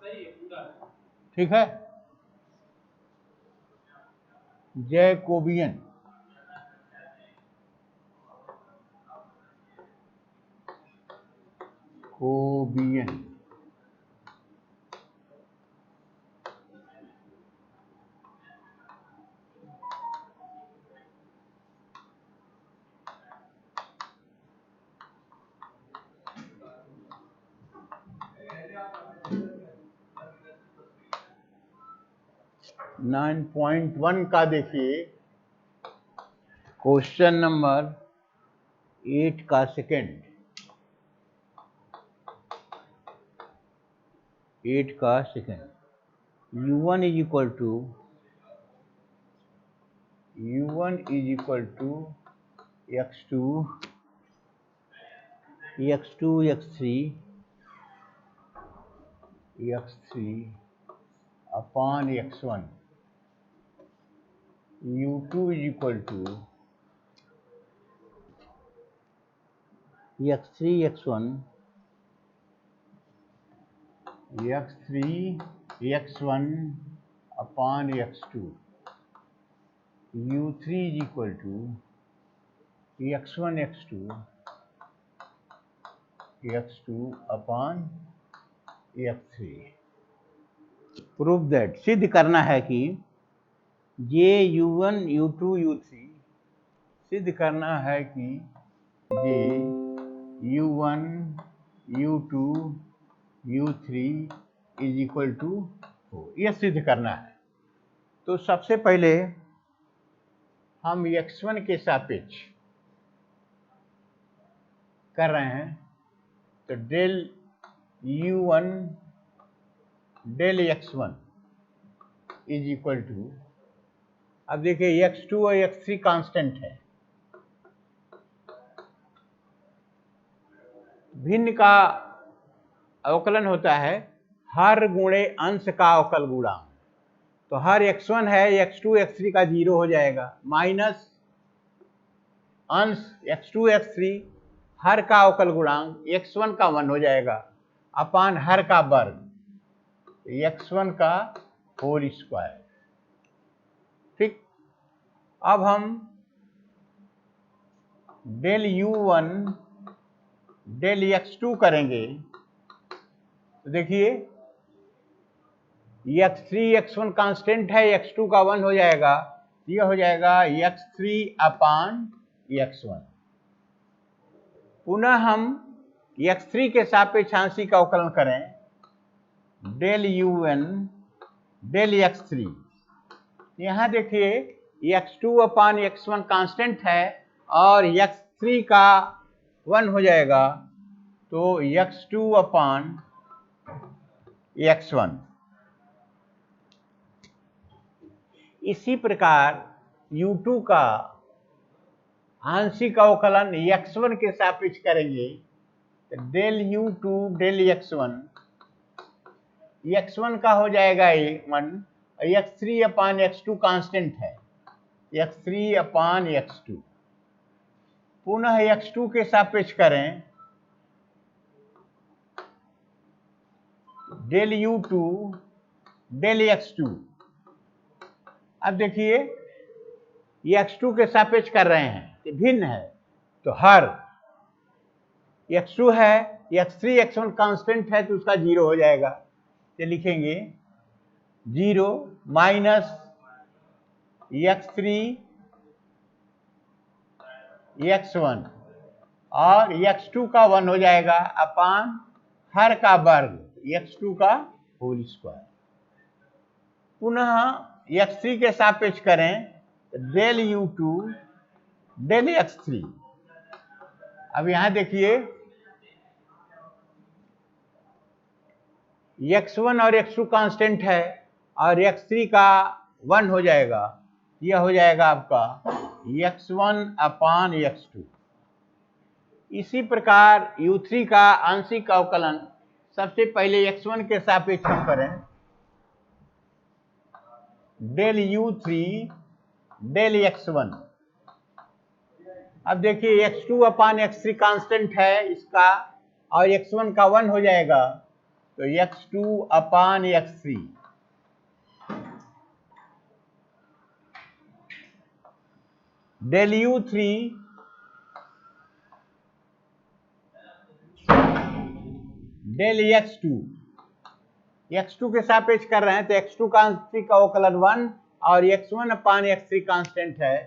ठीक है, जैकोबियन। कोबियन। नाइन पॉइंट वन का देखिए, क्वेश्चन नंबर 8 का सेकेंड, 8 का second, u1 is equal to x2 x3 upon x1, u2 is equal to x3 x1 upon x2, u3 is equal to x1 x2 upon x3। Prove that, सिद्ध करना है कि ये u1 u2 u3, सिद्ध करना है कि ये u1 u2 u3 is equal to 4, यह सिद्ध करना है। तो सबसे पहले हम x1 के सापेक्ष कर रहे हैं, तो del u1 del x1 is equal to, अब देखिए x2 और x3 कांस्टेंट है, भिन्न का अवकलन होता है हर गुणे अंश का अवकल गुणांक। तो हर x1 है, x2 x3 का 0 हो जाएगा, माइनस अंश x2 x3 हर का अवकल गुणांक x1 का 1 हो जाएगा, अपान हर का वर्ग x1 का होल स्क्वायर। ठीक, अब हम डेल u1 डेल x2 करेंगे, तो देखिए x3 x1 कांस्टेंट है, x2 का 1 हो जाएगा, यह हो जाएगा x3 अपान x1। पुनः हम x3 के सापेक्ष आंशिक का अवकलन करें, डेल u1 डेल x3, यहाँ देखिए x2 अपान x1 कांस्टेंट है और x3 का 1 हो जाएगा, तो x2 अपान x1। इसी प्रकार u2 का आंशिक अवकलन x1 के सापेक्ष करेंगे, तो डेल u2 डेल x1 का हो जाएगा 1, x3 अपान x2 कांस्टेंट है, x3 अपान x2। पुनः x2 के सापेक्ष करें, डेल u2 डेल x2। अब देखिए ये x2 के सापेक्ष कर रहे हैं, ये भिन्न है, तो हर x2 है, x3 x1 कांस्टेंट है, तो उसका 0 हो जाएगा, तो लिखेंगे 0 माइनस x3 x1 और x2 का 1 हो जाएगा, अपान हर का वर्ग x2 का होल स्क्वायर। पुनः x3 के सापेक्ष करें, डेल u2 डेल x3। अब यहां देखिए x1 और x2 कांस्टेंट है और x3 का 1 हो जाएगा, यह हो जाएगा आपका x1 अपान x2। इसी प्रकार u3 का आंशिक अवकलन सबसे पहले x1 के सापेक्ष हम करें, डेल u3 डेल x1। अब देखिए x2 अपान x3 कांस्टेंट है इसका, और x1 का 1 हो जाएगा, तो x2 upon x3 del u3 del x2 के सापेक्ष कर रहे हैं तो x2 का आंशिक अवकलन 1 और x1 अपान x3 कांस्टेंट है,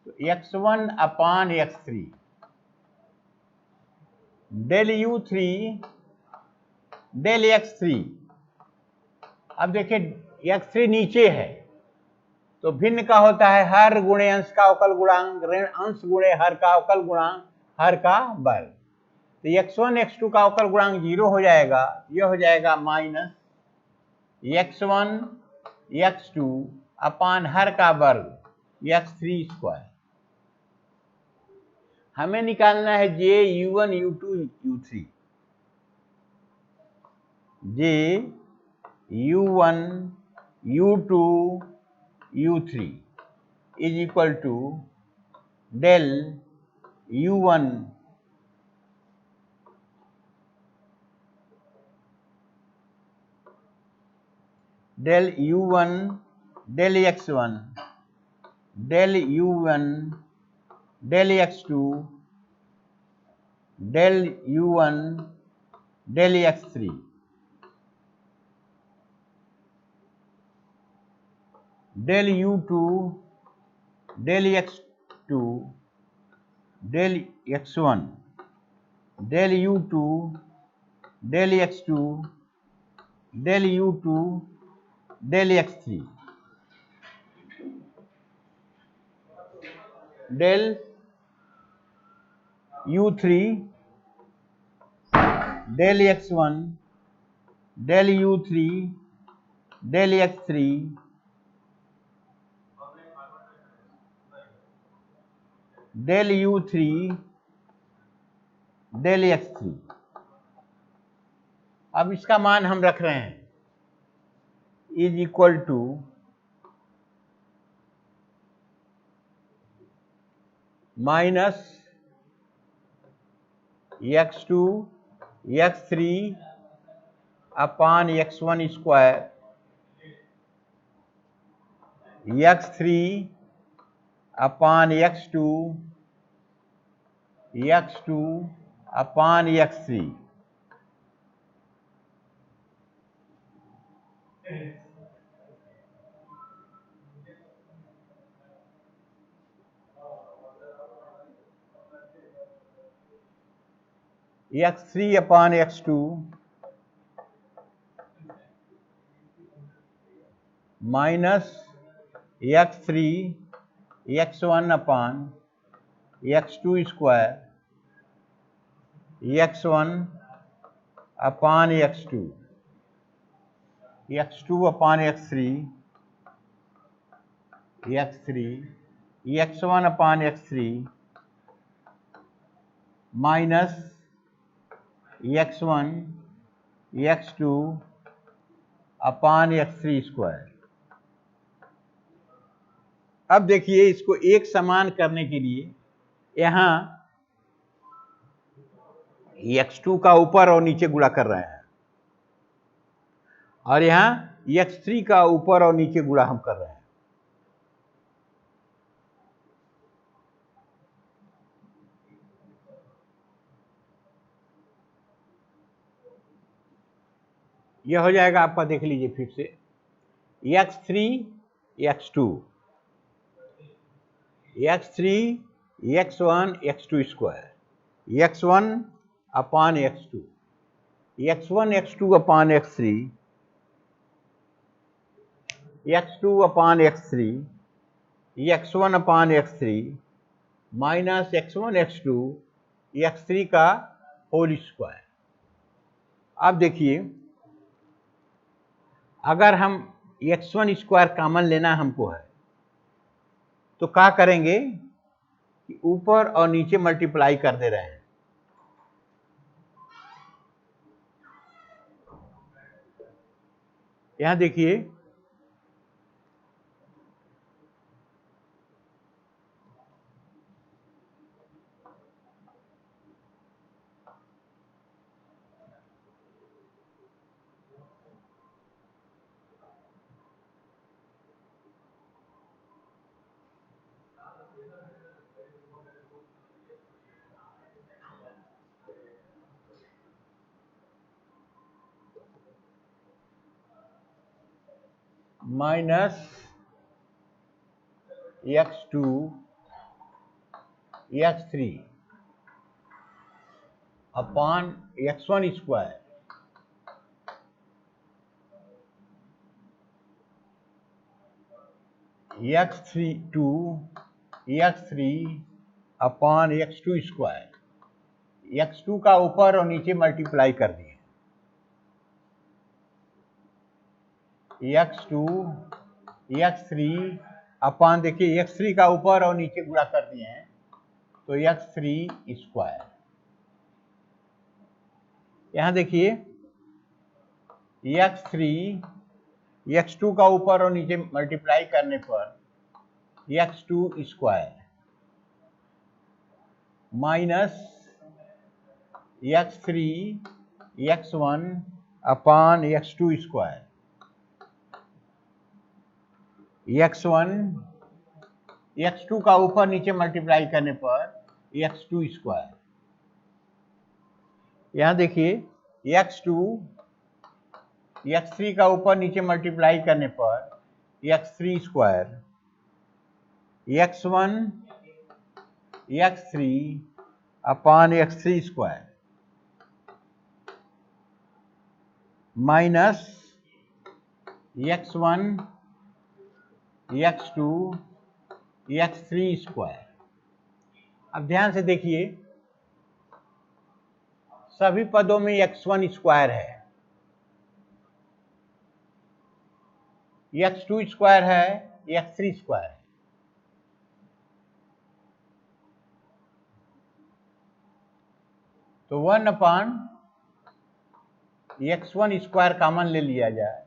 तो x1 upon x3 del u3 del x3। अब देखिए x3 नीचे है तो भिन्न का होता है हर गुणे अंश का अवकल गुणांक ऋण अंश गुणे हर का अवकल गुणांक हर का वर्ग। तो x1 x2 का अवकल गुणांक 0 हो जाएगा, यह हो जाएगा माइनस x1 x2 अपान हर का वर्ग x3 स्क्वायर। हमें निकालना है j u1 u2 u3। j u1 u2 u3 is equal to del u1 del u1 del x1 del u1 del x2 del u1 del x3 del u2 del x2 del x1 del u2 del x2 del u2 del x3 del u3 del x1 del u3 del x3 del u3 del x3। अब इसका मान हम रख रहे हैं is equal to minus x2 x3 upon x1 square x3 upon x2 upon x3 x3 upon x2 minus x3 x1 upon x2 square x1 upon x2 upon x3 x1 upon x3 minus x1 x2 upon x3 square. अब देखिए इसको एक समान करने के लिए यहां x2 का ऊपर और नीचे गुणा कर रहे हैं और यहां x3 का ऊपर और नीचे गुणा हम कर रहे हैं। यह हो जाएगा आपका, देख लीजिए फिर से x3 x2 x3 x1 x2 square x1 upon x2 x1 x2 upon x3 x2 upon x3 x1 upon x3 minus x1 x2 x3 का होल स्क्वायर। अब देखिए अगर हम x1 स्क्वायर कॉमन लेना हमको है तो क्या करेंगे कि ऊपर और नीचे मल्टीप्लाई कर दे रहे हैं। यहां देखिए minus x2 x3 upon x1 square x2 x3 upon x2 square. x2 का ऊपर और नीचे मल्टीप्लाई कर दिए, x2 x3 अपॉन, देखिए x3 का ऊपर और नीचे गुणा कर दिए हैं तो x3 स्क्वायर। यहां देखिए x3 x2 का ऊपर और नीचे मल्टीप्लाई करने पर x2 square minus x3 x1 upon x2 square. x1 x2 का ऊपर नीचे मल्टीप्लाई करने पर x2 स्क्वायर। यहां देखिए x2 x3 का ऊपर नीचे मल्टीप्लाई करने पर x3 square, x1 x3 upon x3 square minus x1 x2 x3 square. अब ध्यान से देखिए सभी पदों में x1 स्क्वायर है, x2 स्क्वायर है, x3 स्क्वायर है। तो 1 अपॉन x1 स्क्वायर कॉमन ले लिया जाए,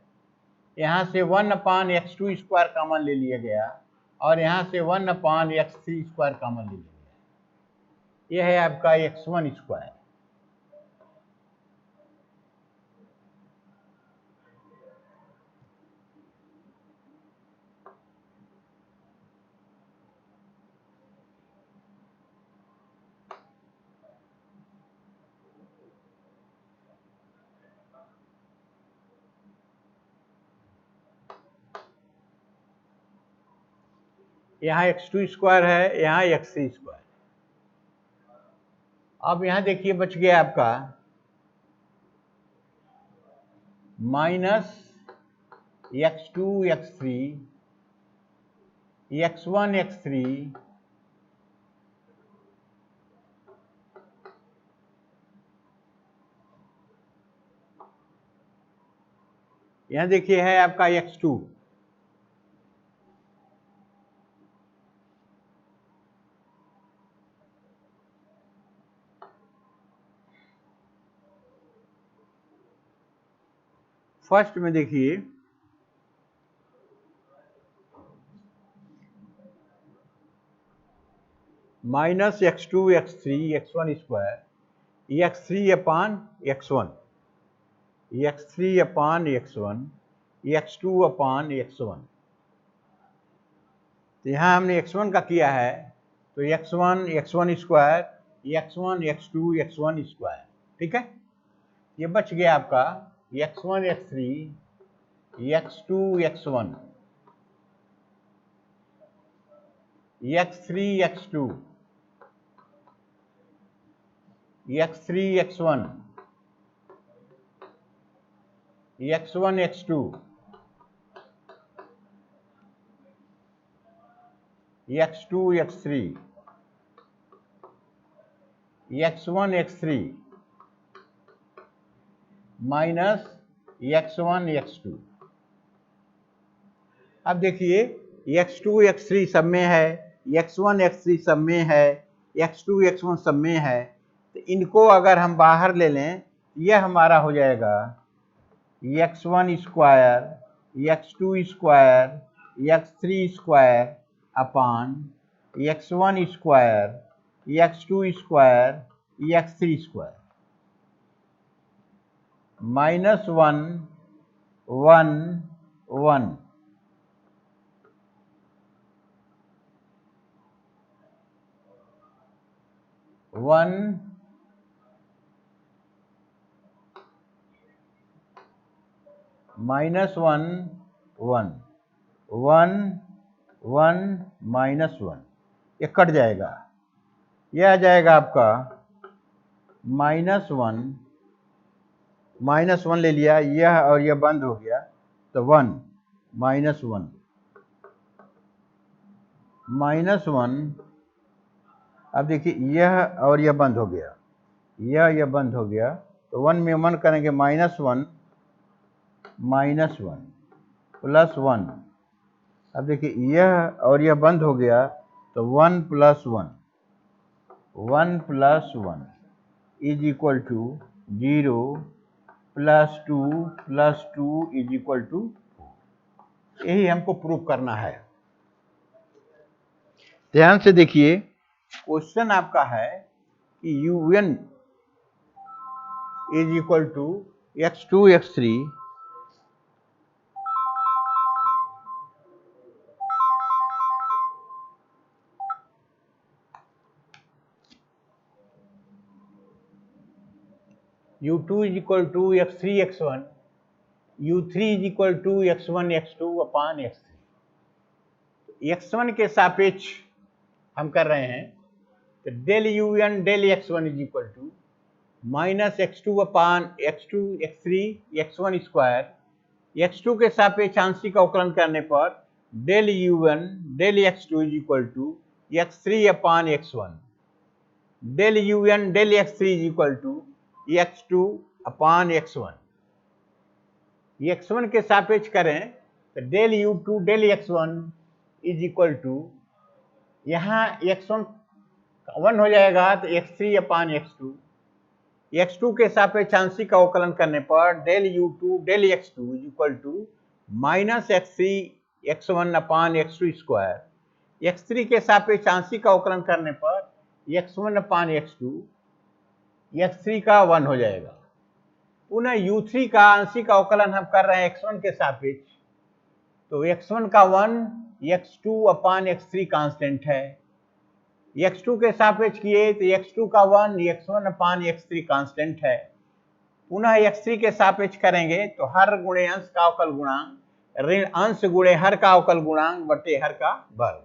यहां से 1 अपॉन x2 स्क्वायर कॉमन ले लिया गया और यहां से 1 अपॉन x3 स्क्वायर कॉमन ले लिया गया। यह है आपका x1 स्क्वायर। यहाँ x2 स्क्वायर है, यहाँ x3 स्क्वायर। अब यहाँ देखिए बच गया आपका minus x2 x3 x1 x3 यहाँ देखिए है आपका x2 फर्स्ट में देखिए minus x2 x3 x1 square x3 upon x1 x3 upon x1 x2 upon x1। तो यहाँ हमने x1 का किया है तो x1 x1 square x1 x2 x1 square, ठीक है। ये बच गया आपका x1 x3 x2 x1 x3 x2 x3 x1 x1 x2 x2 x3 x1 x3 minus x1 x2। अब देखिए x2 x3 सब में है, x1 x3 सब में है, x2 x1 सब में है, तो इनको अगर हम बाहर ले लें यह हमारा हो जाएगा x1 square x2 square x3 square upon x1 square x2 square x3 square minus 1 1 1। 1 minus 1 1 1 1 minus 1, ये कट जाएगा, यह आ जाएगा आपका माइनस वन ले लिया, यह और यह बंद हो गया, तो 1 माइनस 1 माइनस 1। अब देखिए यह और यह बंद हो गया, यह बंद हो गया, तो 1 में 1 करेंगे माइनस 1 प्लस 1। अब देखिए यह और यह बंद हो गया, तो 1 plus 1 is equal to 0 plus 2 is equal to 4। यही हमको प्रूव करना है। ध्यान से देखिए, क्वेश्चन आपका है कि un is equal to x2 x3 u2 is equal to x3 x1, u3 is equal to x1 x2 upon x3। x1 के सापेक्ष हम कर रहे हैं, तो del un del x1 is equal to minus x2 upon x2 x3 x1 square. x2 के सापेक्ष आंशिक अवकलन करने पर del u1 del x2 is equal to x3 upon x1, del un del x3 is equal to x2 upon x1। x1 के सापेक्ष करें तो del u2 del x1 is equal to, यहाँ x1 1 हो जाएगा तो x3 अपान x2, x2 के सापेक्ष आंशिक अवकलन करने पर del u2 del x2 is equal to minus x3 x1 upon x2 square, x3 के सापेक्ष आंशिक अवकलन करने पर x1 अपान x2, x3 का 1 हो जाएगा। पुनः u3 का आंशिक अवकलन हम कर रहे हैं x1 के सापेक्ष, तो x1 का 1, x2 अपान x3 कांस्टेंट है, x2 के सापेक्ष किए तो x2 का 1, x1 अपान x3 कांस्टेंट है। पुनः x3 के सापेक्ष करेंगे तो हर गुणे अंश का अवकल गुणांक ऋण अंश गुणे हर का अवकल गुणांक बटे हर का वर्ग,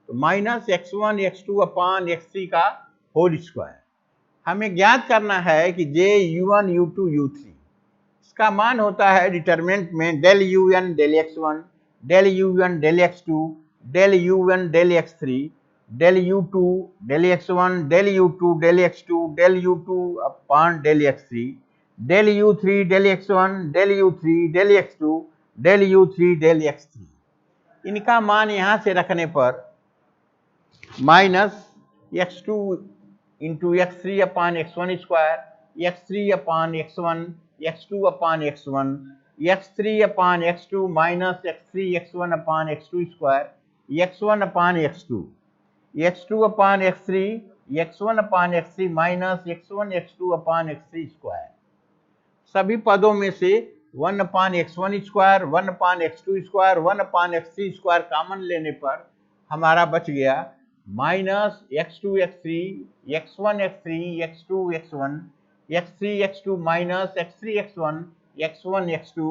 तो minus x1 x2 upon x3 का होल स्क्वायर। हमें ज्ञात करना है कि जे u1 u2 u3, इसका मान होता है डिटरमिनेंट में del un del x1 del un del x2 del un del x3 del u2 del x1 del u2 del x2 del u2 upon del x3 del u3 del x1 del u3 del x2 del u3 del x3। इनका मान यहां से रखने पर minus x2 into x3 upon x1 square, x3 upon x1, x2 upon x1, x3 upon x2 minus x3 x1 upon x2 square, x1 upon x2, x2 upon x3, x1 upon x3 minus x1 x2 upon x3 square. सभी पदों में से 1 अपान x1 square, 1 अपान x2 square, 1 अपान x3 square common लेने पर हमारा बच गया minus x2 x3, x1 x3, x2 x1, x3 x2 minus x3 x1, x1 x2,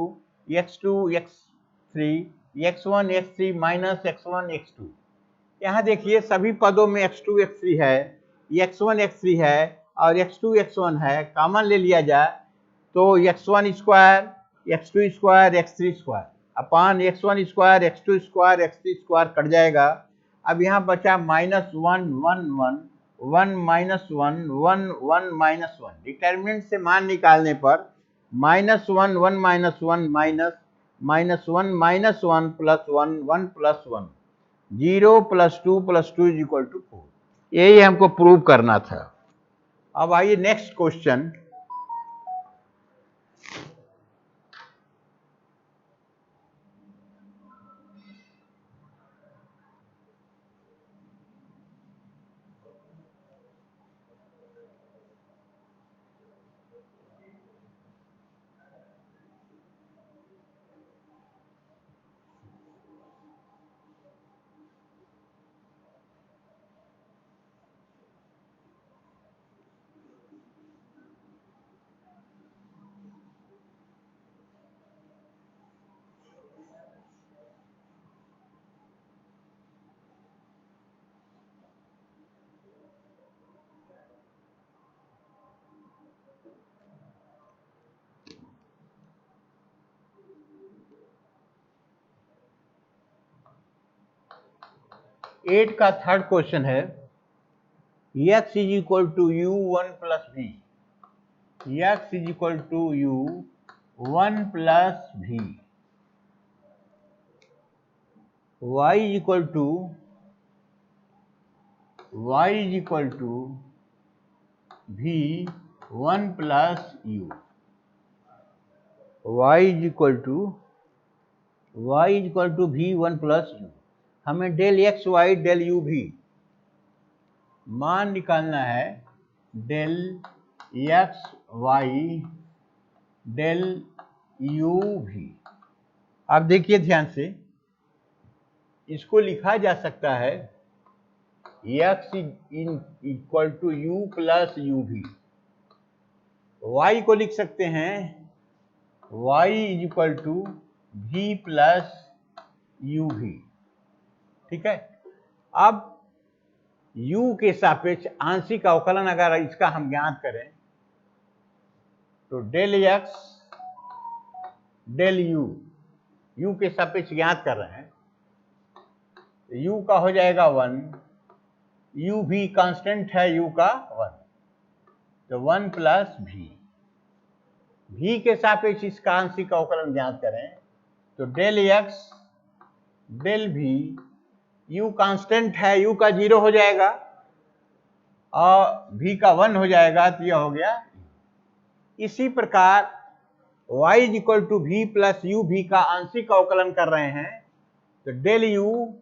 x2 x3, x1 x3 minus x1 x2। यहाँ देखिए सभी पदों में x2 x3 है, x1 x3 है और x2 x1 है, कॉमन ले लिया जाए तो x1 square, x2 square, x3 square upon x1 square, x2 square, x3 square cut जाएगा। अब यहाँ बचा माइनस 1 1 1 1 माइनस 1 1 1 माइनस 1। डिटरमिनेंट से मान निकालने पर minus 1 1 minus 1 minus minus 1 minus 1 plus 1 1 plus 1, 0 plus 2 plus 2 is equal to 4। यही हमको प्रूव करना था। अब आइए नेक्स्ट क्वेश्चन। 8 का थर्ड क्वेश्चन है x is equal to u 1 plus v, x is equal to u 1 plus v, y is equal to v 1 plus u, y is equal to v 1 plus u। हमें del x y del u v मान निकालना है, del x y del u v. अब देखिए ध्यान से, इसको लिखा जा सकता है x equal to u plus u v, y को लिख सकते हैं y is equal to v plus u v. ठीक है, अब u के सापेक्ष आंशिक अवकलन अगर इसका हम ज्ञात करें तो डेल एक्स डेल यू के सापेक्ष ज्ञात कर रहे हैं, u का हो जाएगा 1, u भी कांस्टेंट है u का 1, तो 1 प्लस v के सापेक्ष इसका आंशिक अवकलन ज्ञात करें तो डेल एक्स डेल भी, u कांस्टेंट है u का 0 हो जाएगा और v का 1 हो जाएगा, तो यह हो गया। इसी प्रकार y is equal to v plus u v का आंशिक अवकलन कर रहे हैं तो del u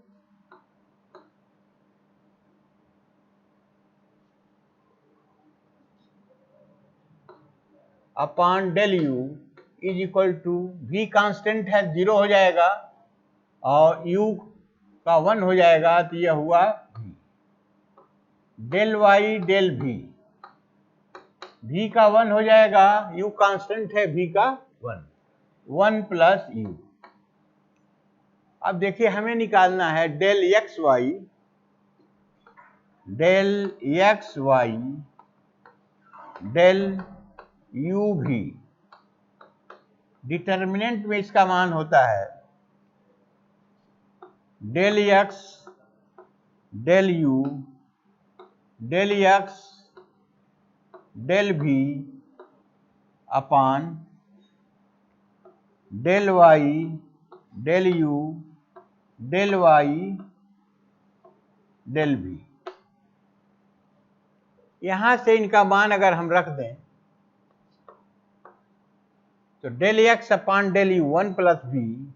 upon del u is equal to v constant है 0 हो जाएगा और u का 1 हो जाएगा, तो यह हुआ v। Del y del v का 1 हो जाएगा, u कांस्टेंट है v का 1 प्लस u। अब देखिए हमें निकालना है del x y del u भी। डिटर्मिनेंट में इसका मान होता है del x del u del x del भी upon del y del u del y del भी। यहां से इनका मान अगर हम रख दें तो del x upon del u 1 plus v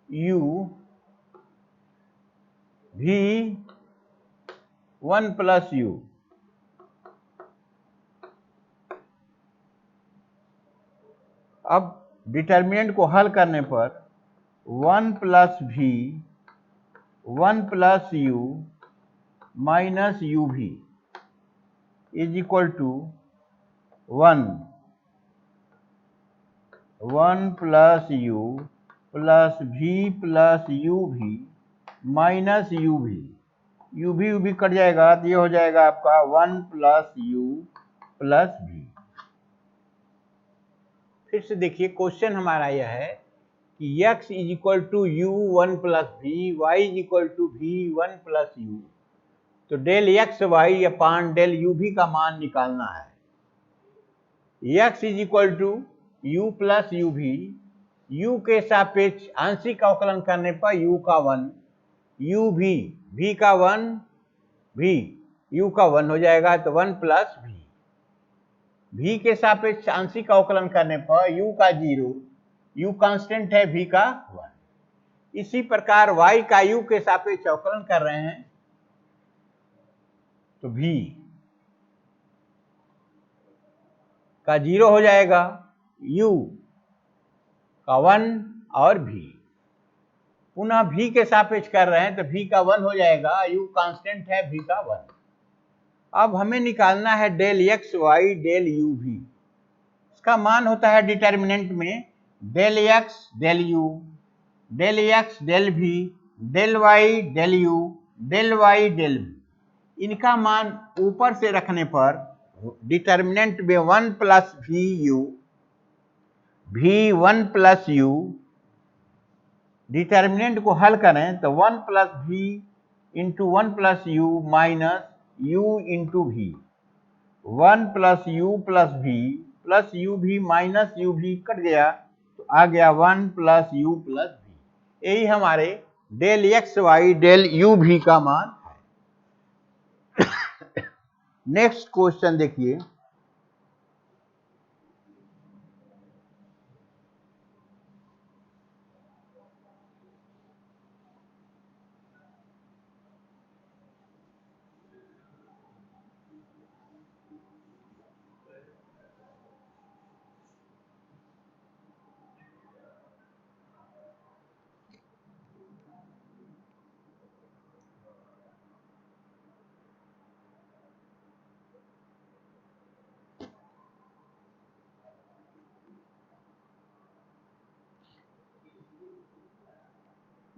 u v 1 plus you. अब डिटर्मिनेंट को हल करने पर 1 plus v 1 plus u minus u v is equal to 1 plus u plus v plus u v minus u v cut जाएगा, तो ये हो जाएगा आपका 1 प्लस यू प्लस भी। फिर से देखिए क्वेश्चन हमारा यह है कि x is equal to u 1 plus v, y is equal to v 1 plus u, तो del x y upon del u v का मान निकालना है। x is equal to u plus u v, u के सापेक्ष आंशिक अवकलन करने पर u का 1, u भी का 1 भी u का 1 हो जाएगा, तो 1 प्लस भी के सापेक्ष आंशिक अवकलन करने पर u का 0, u कांस्टेंट है v का 1। इसी प्रकार y का u के सापेक्ष अवकलन कर रहे हैं तो v का 0 हो जाएगा, u का 1 और v, पुनः v के सापेक्ष कर रहे हैं तो v का 1 हो जाएगा, u कांस्टेंट है v का 1। अब हमें निकालना है del x y del u भी। इसका मान होता है डिटर्मिनेंट में del x del u del x del भी del y del u del y del भी। इनका मान ऊपर से रखने पर डिटर्मिनेंट में 1 plus v 1 plus you determinant को हल करें तो 1 plus v into 1 plus u minus u into v, 1 plus u v minus u v cut गया तो आ गया 1 प्लस यू प्लस वी। यही हमारे del x y del u v का मान है। नेक्स्ट क्वेश्चन देखिए,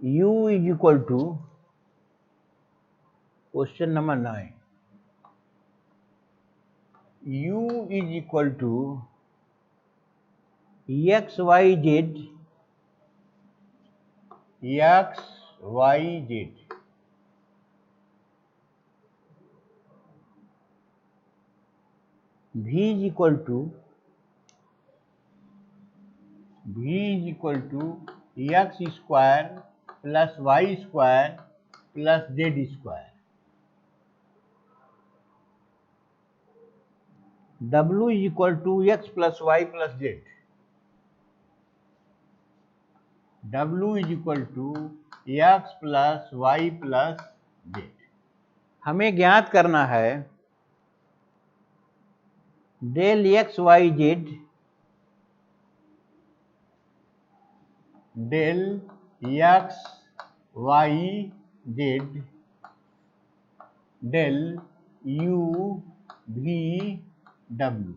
u is equal to question number 9, u is equal to x y z v is equal to x square plus y square plus z square, w is equal to x plus y plus z, w is equal to x plus y plus z. हमें ज्ञात करना है del x y z del x y z del u v W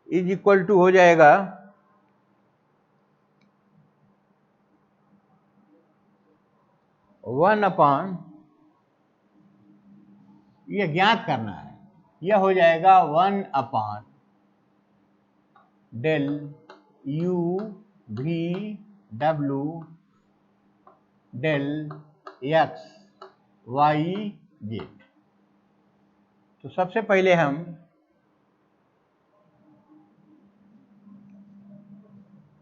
is equal to हो जाएगा 1 अपान, ये ज्ञात करना है, यह हो जाएगा 1 अपान डेल यू भी डब्ल्यू डेल एक्स वाई जेड। तो सबसे पहले हम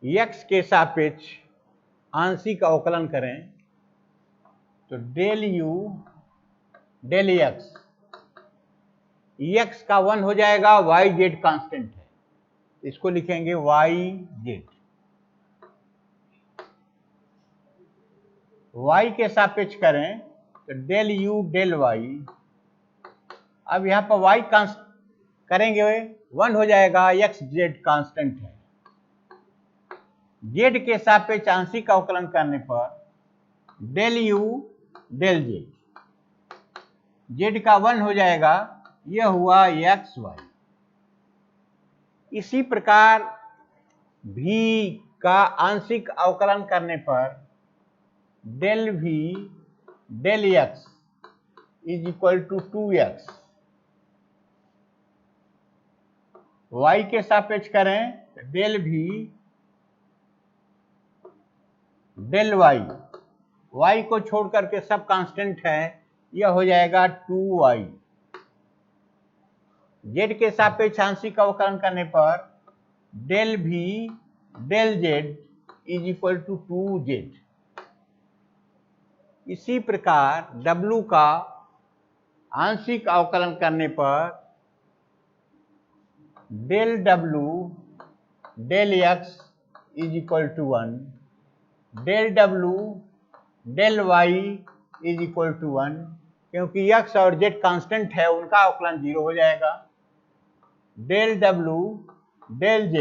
एक्स के सापेक्ष आंशिक अवकलन करें तो del u del x, x का 1 हो जाएगा, वाई जेड कांस्टेंट है, इसको लिखेंगे वाई जेड। y के सापेक्ष करें तो डेल यू डेल वाई, अब यहाँ पर y कांस्ट करेंगे 1 हो जाएगा, एक्स जेड कांस्टेंट है। जेड के सापेक्ष आंशिक अवकलन करने पर del u del z, z का 1 हो जाएगा, यह हुआ एक्स वाई। इसी प्रकार v का आंशिक अवकलन करने पर del v del x is equal to 2x, y के सापेक्ष करें तो del v del y, y को छोड़ करके सब कांस्टेंट है, यह हो जाएगा 2y। z के सापेक्ष आंशिक अवकलन करने पर del v del z is equal to 2z। इसी प्रकार w का आंशिक अवकलन करने पर del w del x is equal to 1, del w del y is equal to 1, क्योंकि x और z कांस्टेंट है, उनका अवकलन 0 हो जाएगा। Del w del z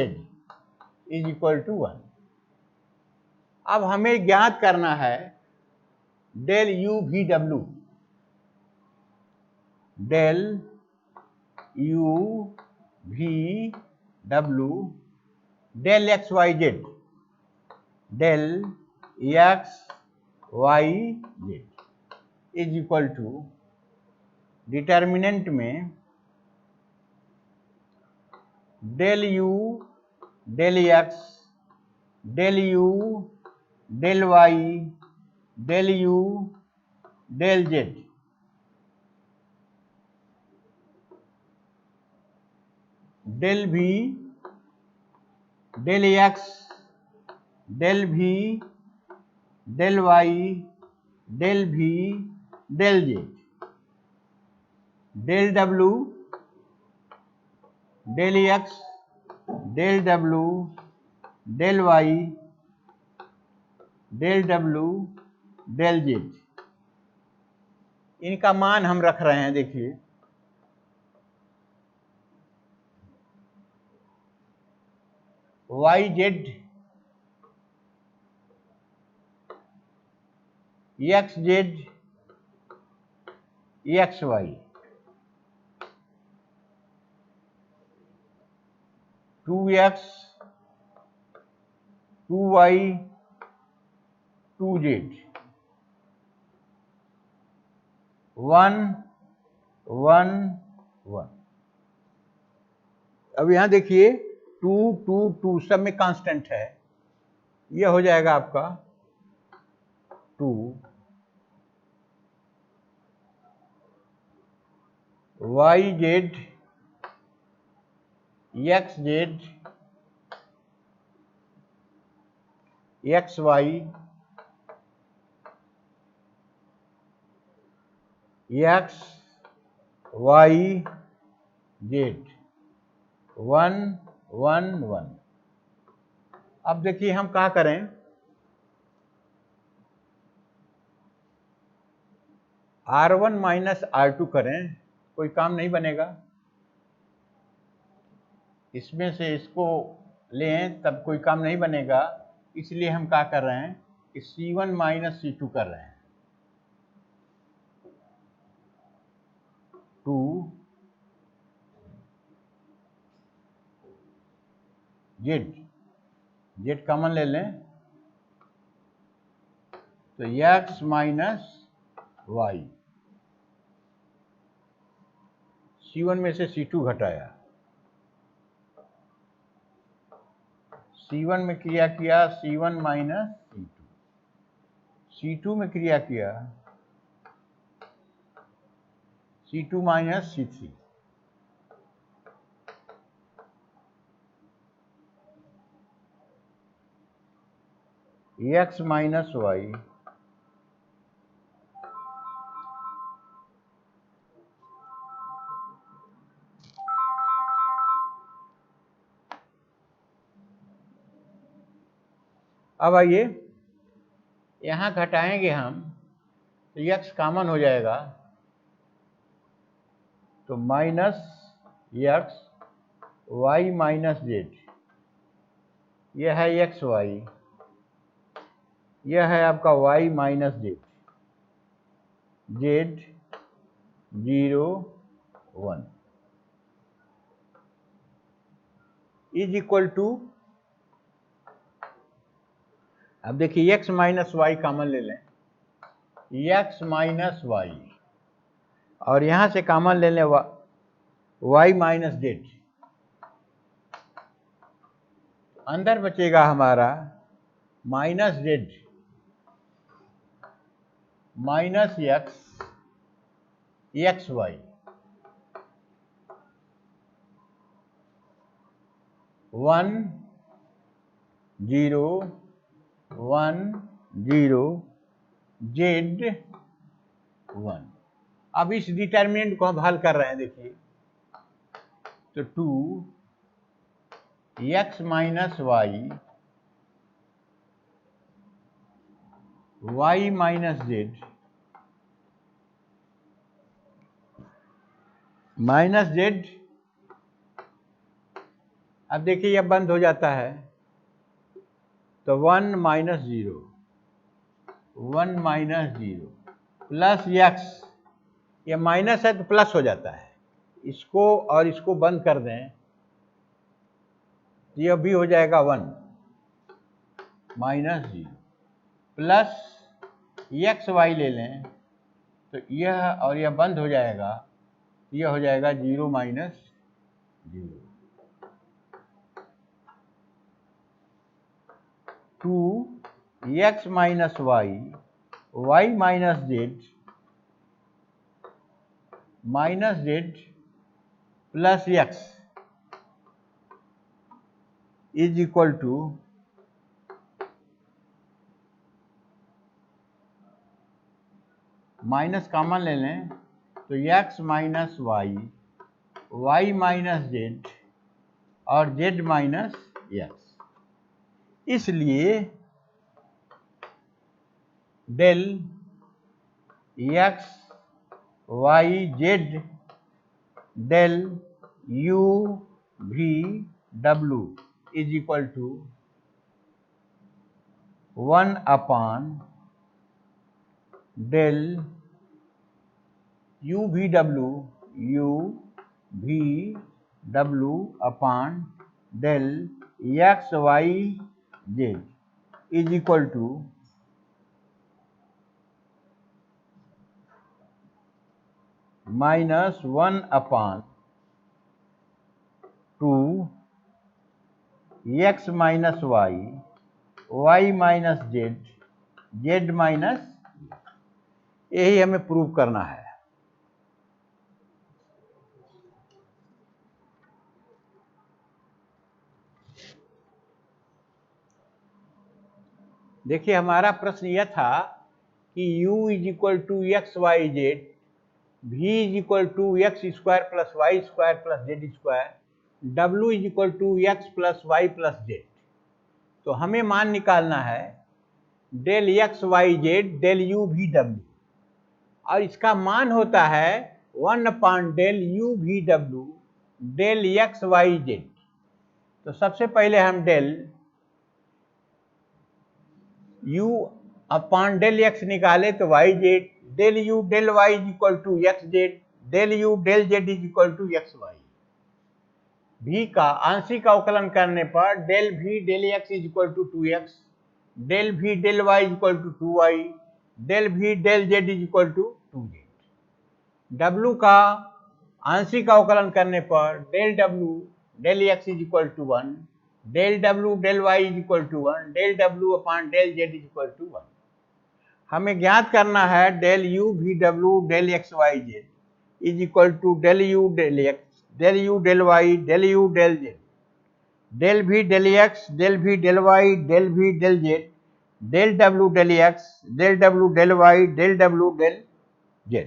is equal to 1। अब हमें ज्ञात करना है डेल u भी w, डेल u भी w del x y z, del x y Z is equal to determinant में del u del x del u del y del u del Z. Del भी del x del भी del y del भी del Z. Del डब्ल्यू del x del डब्ल्यू del y del डब्ल्यू del z. इनका मान हम रख रहे हैं, देखिए y z x z x y 2x 2y 2z 1 1 1। अब यहां देखिए 2 2 2 सब में कांस्टेंट है, यह हो जाएगा आपका 2 y z x z x y x y z 1 1 1। अब देखिए हम क्या करें, R1 माइनस R2 करें, कोई काम नहीं बनेगा। इसमें से इसको लें तब कोई काम नहीं बनेगा, इसलिए हम क्या कर रहे हैं कि C1 माइनस C2 कर रहे हैं। 2 जेड जेड कॉमन ले लें तो x माइनस वाई, C1 में से C2 घटाया, C1 में क्रिया किया C1 माइनस C2, C2 में क्रिया किया C2 minus C3। x minus Y अब आइए यहां घटाएंगे हम तो x कॉमन हो जाएगा, तो minus x y minus z, यह है एक्स वाई, यह है आपका y minus z, z 0 1 is equal to, अब देखिए x माइनस वाई कॉमन ले लें, x माइनस वाई और यहां से कॉमन ले लें y माइनस जेड, अंदर बचेगा हमारा minus z minus x x y 1 0 1 0 z 1। अब इस डिटर्मिनेंट को हम हल कर रहे हैं, देखिए तो 2 x minus y y minus z minus z, अब देखिए यह बंद हो जाता है तो 1 माइनस 0 1 माइनस 0 प्लस एक्स, यह माइनस है तो प्लस हो जाता है, इसको और इसको बंद कर दें तो यह भी हो जाएगा 1 माइनस 0 प्लस एक्स वाई ले लें तो यह और यह बंद हो जाएगा, यह हो जाएगा 0 minus 0। 2x minus y, y minus z plus x is equal to minus common ले लें तो x minus y, y minus z और z माइनस एक्स। इसलिए del x y z del u v w is equal to 1 upon del u v w upon del x y z is equal to minus 1 upon 2 x minus y, y minus z, z minus, यही हमें prove करना है। देखिए हमारा प्रश्न यह था कि u is equal to x y z, v is equal to x square plus y square plus z square, w is equal to x plus y plus z. तो हमें मान निकालना है del x y z del u v w, और इसका मान होता है 1 upon del u v w del x y z. तो सबसे पहले हम del u upon del x निकाले तो Y z, del u del y is equal to x z, del u del z is equal to x y. v का आंशिक अवकलन करने पर del v del x is equal to 2x, del v del y is equal to 2y, del v del z is equal to 2z। w का आंशिक अवकलन करने पर del w del x is equal to 1, del w del y is equal to 1, del w upon del z is equal to 1। हमें ज्ञात करना है del u v w del x y z is equal to del u del x del u del y del u del z, del v del x del v del y del v del z, del w del x del w del y del w del z।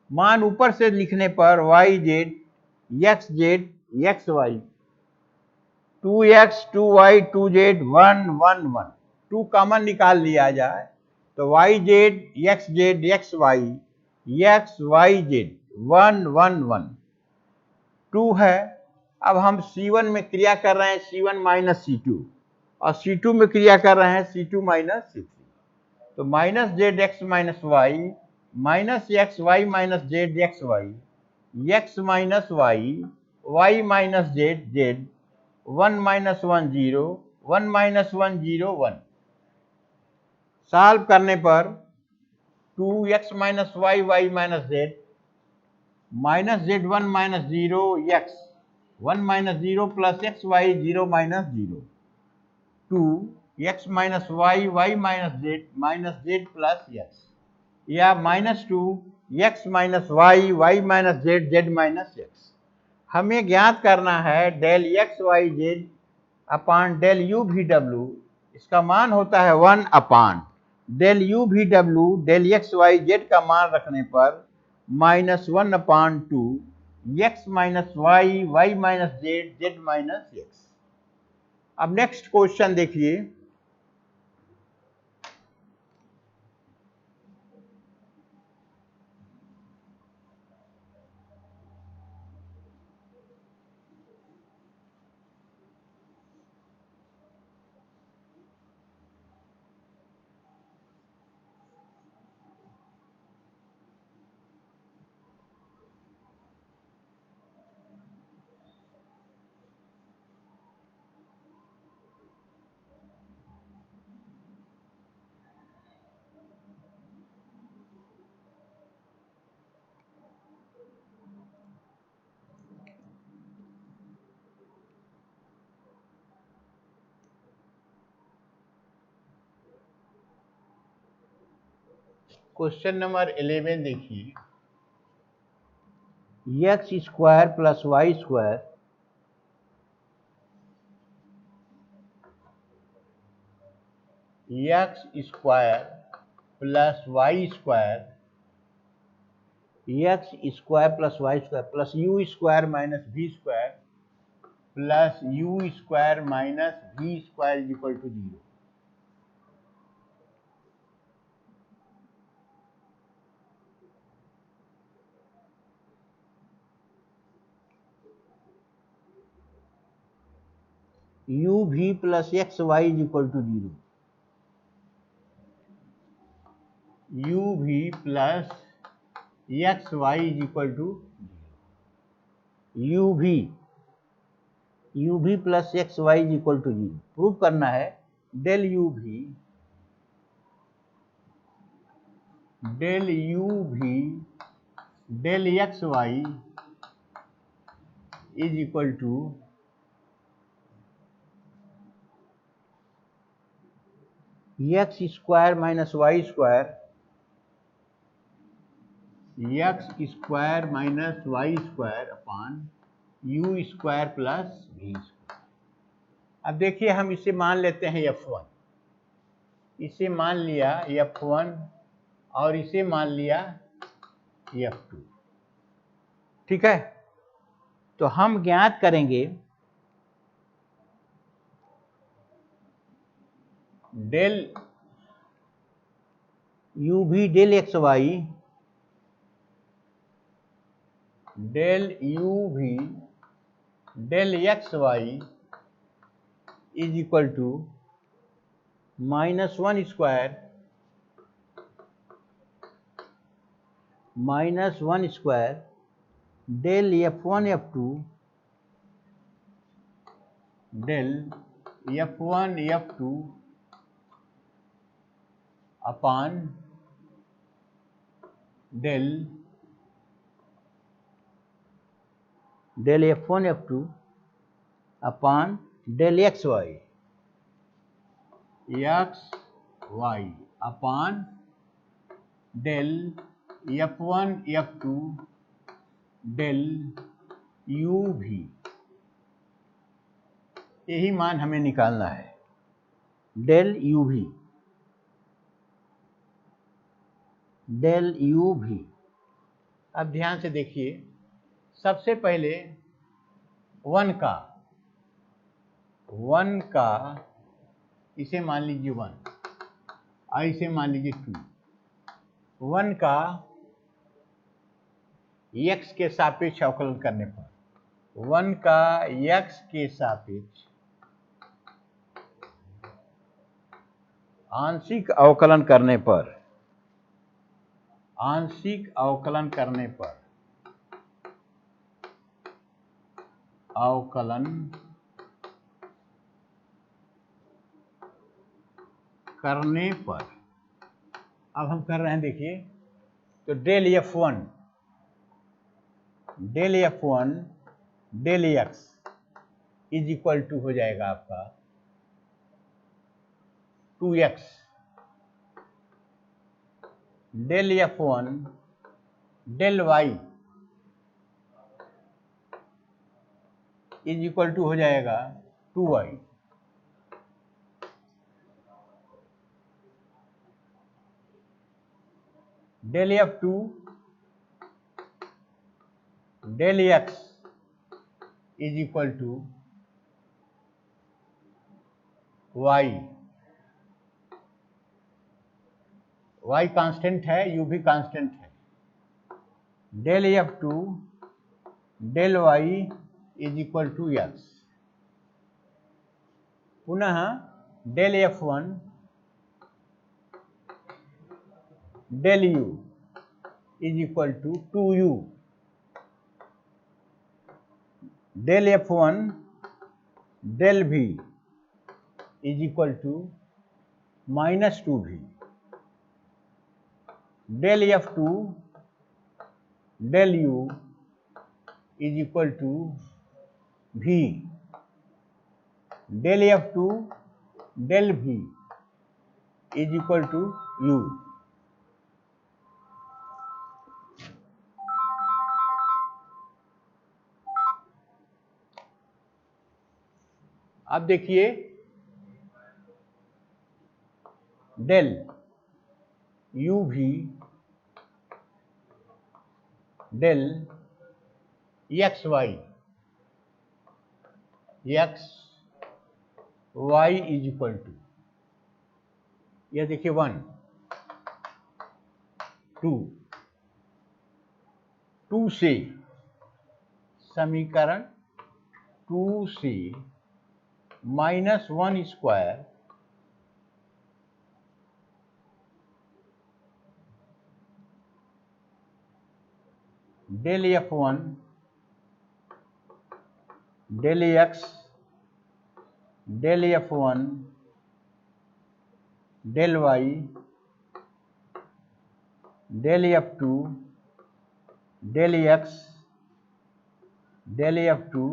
मान ऊपर से लिखने पर y z x z x y 2x 2y 2z 1 1 1, 2 common निकाल लिया जाए तो y z x z x y z 1 1 1 2 है। अब हम C1 में क्रिया कर रहे हैं C1 माइनस C2, और C2 में क्रिया कर रहे हैं C2 माइनस C3। तो minus z x minus y minus x y minus z x y, x minus y minus z z, 1 minus 1 0, 1 minus 1 0 1। Solve करने पर 2x minus y minus z minus z 1 minus 0 x 1 minus 0 plus x y 0 minus 0, 2 x minus y minus z plus x, या minus 2 x minus y minus z minus x. हमें ज्ञात करना है del x y z upon del u v w, इसका मान होता है 1 upon del u v w del x y z का मान रखने पर minus 1 upon 2 x minus y minus z minus x. अब नेक्स्ट क्वेश्चन देखिए। क्वेश्चन नंबर 11 देखिए, x square plus y square x square plus y square x square plus y square plus u square minus v square plus u square minus v square is equal to 0। U भी plus x y is equal to 0। U भी plus x y is equal to 0। U भी plus x y is equal to 0 prove करना है। Del u भी del x y is equal to x square minus y square x square minus y square upon u square plus v square. अब देखिए, हम इसे मान लेते हैं F1, इसे मान लिया F1 और इसे मान लिया F2। ठीक है, तो हम ज्ञात करेंगे डेल यू भी del x y del u भी del x y is equal to -1 square del F1 F2 del F1 F2 upon del F1 F2 upon del x y upon del F1 F2 del u भी। यही मान हमें निकालना है, del u v. अब ध्यान से देखिए, सबसे पहले 1 का इसे मान लीजिए 1 और इसे मान लीजिए 2। 1 का x के सापेक्ष अवकलन करने पर 1 का x के सापेक्ष आंशिक अवकलन करने पर अब हम कर रहे हैं, देखिए, तो del F1 del x is equal to हो जाएगा आपका 2x del F1 del y is equal to हो जाएगा 2y। Del F2 del x is equal to y constant है, u भी कांस्टेंट है। Del F2 del y is equal to x। पुनः del F1 del u is equal to 2u। Del F1 del v is equal to -2v। Del F2 del u is equal to v। Del F2 del v is equal to u। अब देखिए del u भी del x y is equal to, यह देखिए 1 2 से समीकरण 2 से -1 square del F1 del x del F1 del y del F2 del x del F2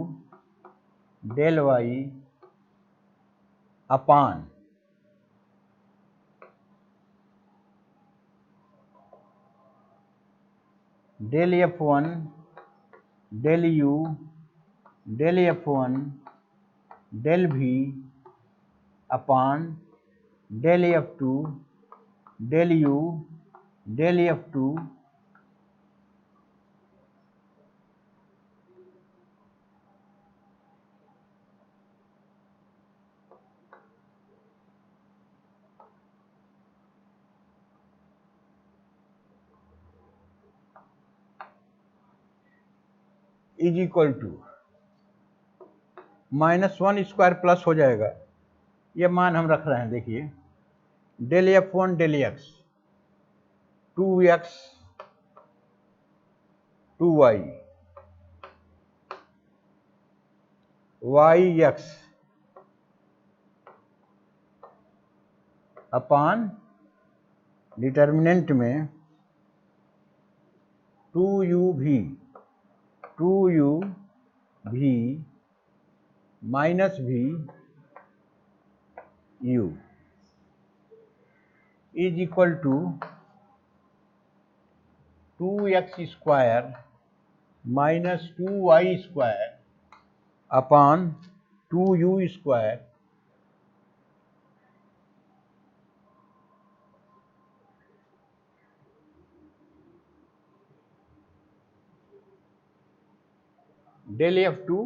del y upon del F1 del u del F1 del भी upon del F2 del u del F2 is equal to -1 square plus हो जाएगा, ये मान हम रख रहे हैं। देखिए del F1 del x 2x 2y yx upon determinant में 2u v minus v u is equal to 2x square minus 2y square upon 2u square del F2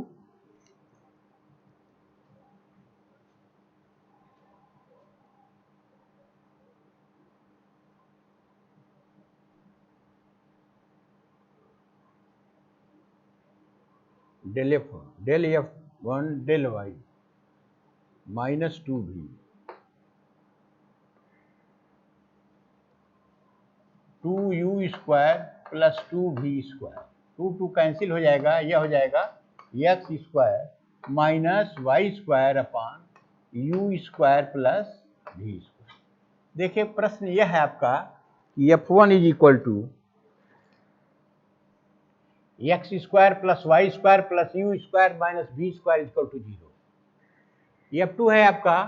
del F1 del y minus 2 v 2u square plus 2v square 2 cancel हो जाएगा, यह हो जाएगा x square minus y square upon u square plus v square. देखिए प्रश्न यह है आपका कि F1 is equal to x square plus y square plus u square minus v square equal to 0। F2 है आपका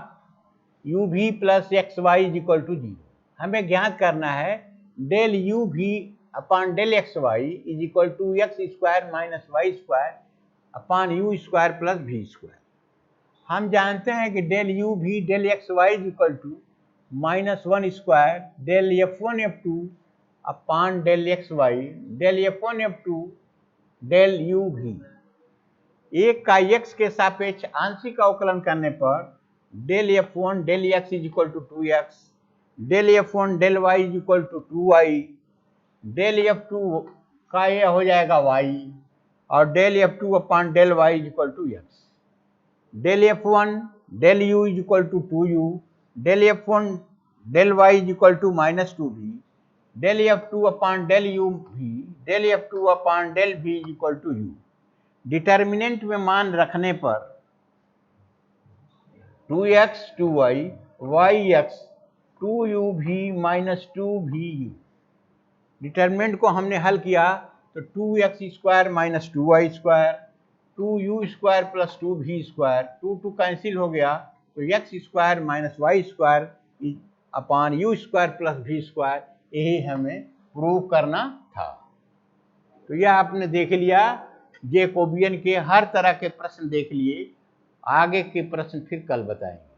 यू भी plus x y is equal to 0। हमें ज्ञात करना है del u v upon del x y is equal to x square minus y square upon u square plus v square. हम जानते हैं कि डेल यू भी del x y is equal to -1 square del F1 F2 upon del x y del F1 F2 del u v. एक का x के सापेक्ष आंशिक अवकलन करने पर del F1 del x is equal to 2x del F1 del y is equal to 2y del F2 का यह हो जाएगा y और del F2 upon del y is equal to x del F1 del u is equal to 2u del F1 del y is equal to -2v del F2 upon del u v del F2 upon del v is equal to u। Determinant में मान रखने पर 2x 2y yx 2u v minus 2vu। Determinant को हमने हल किया तो 2x square minus 2y square 2u square plus 2v square 2 cancel हो गया तो x square minus y square upon u square plus v square, यही हमें प्रूव करना था। तो यह आपने देख लिया, जैकोबियन के हर तरह के प्रश्न देख लिए। आगे के प्रश्न फिर कल बताएंगे।